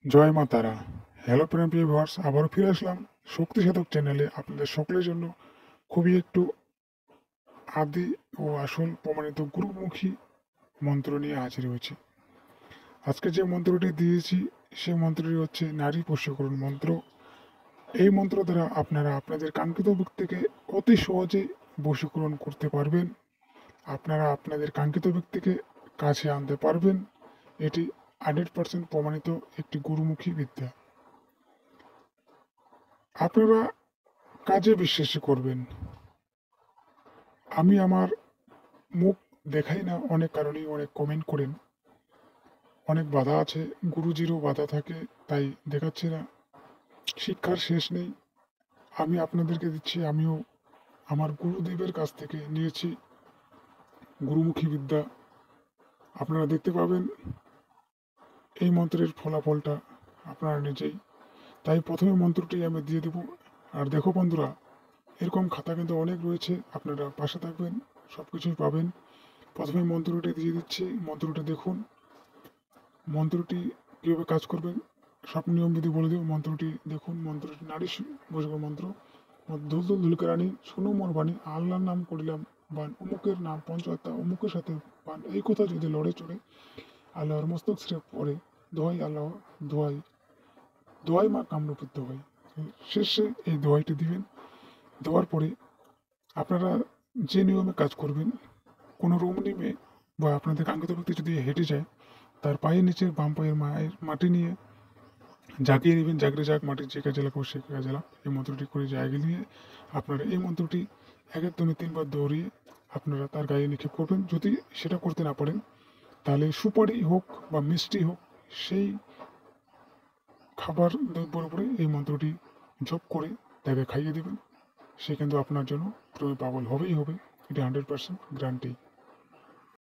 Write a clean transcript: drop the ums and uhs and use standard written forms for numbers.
জয় মা তারা। হ্যালো প্রিয় ভিউয়ার্স, আবারও ফিরে আসলাম শক্তি সাধক চ্যানেলে আপনাদের সকলের জন্য খুবই একটু আদি ও আসল প্রমাণিত গুরুমুখী মন্ত্র নিয়ে হাজির হয়েছে। আজকে যে মন্ত্রটি দিয়েছি সেই মন্ত্রটি হচ্ছে নারী বশীকরণ মন্ত্র। এই মন্ত্র দ্বারা আপনারা আপনাদের কাঙ্ক্ষিত ব্যক্তিকে অতি সহজে বশীকরণ করতে পারবেন। আপনারা আপনাদের কাঙ্ক্ষিত ব্যক্তিকে কাছে আনতে পারবেন। এটি 100% প্রমাণিত একটি গুরুমুখী বিদ্যা। আপনারা কাজে বিশ্বাসী করবেন। আমি আমার মুখ দেখাই না, অনেক কারণেই অনেক কমেন্ট করেন। অনেক বাধা আছে, গুরুজিরও বাধা থাকে, তাই দেখাচ্ছি না। শিক্ষার শেষ নেই। আমি আপনাদেরকে দিচ্ছি, আমিও আমার গুরুদেবের কাছ থেকে নিয়েছি গুরুমুখী বিদ্যা। আপনারা দেখতে পাবেন এই মন্ত্রের ফলাফলটা আপনারা নিজেই। তাই প্রথমে মন্ত্রটি আমি দিয়ে দেব। আর দেখো বন্ধুরা, এরকম খাতা কিন্তু অনেক রয়েছে, আপনারা পাশে থাকবেন, সব কিছুই পাবেন। প্রথমে মন্ত্রটি দিয়ে দিচ্ছি, মন্ত্রটি দেখুন। মন্ত্রটি কীভাবে কাজ করবেন সব নিয়মবিধি বলে দেব। মন্ত্রটি দেখুন, মন্ত্রটি নারী বশীকরণ মন্ত্র। ধুল ধুল ধুলকে রানী শোনো মোর বাণী, আল্লাহর নাম করিলাম বান, অমুকের নাম পঞ্চায়েত অমুকের সাথে পান, এই কথা যদি লড়ে চড়ে আল্লাহর মস্তক ছিঁড়ে পড়ে, দোহাই আল্লাহ, দোহাই দোহাই মা কামরূপিত হয়। শেষে এই দোহাইটি দিবেন। দেওয়ার পরে আপনারা যে নিয়মে কাজ করবেন, কোনো রুমনি মেয়ে বা আপনাদের কাঙ্ক্ষিত ব্যক্তি যদি হেঁটে যায়, তার পায়ের নিচে বাম পায়ের মাটি নিয়ে জাগিয়ে নেবেন। জাগলে যাক, মাটির যে কাজে লাগাবো সে কাজে লাগ। এই মন্ত্রটি করে জায়গা নিয়ে আপনারা এই মন্ত্রটি একদমই 3 বার দৌড়িয়ে আপনারা তার গায়ে নিক্ষেপ করবেন। যদি সেটা করতে না পারেন, তাহলে সুপারি হোক বা মিষ্টি হোক, সেই খাবার দ্রব্যের উপরে এই মন্ত্রটি জপ করে তাকে খাইয়ে দেবেন। সে কিন্তু আপনার জন্য প্রেমে পাগল হবেই হবে, এটা 100% গ্যারান্টি।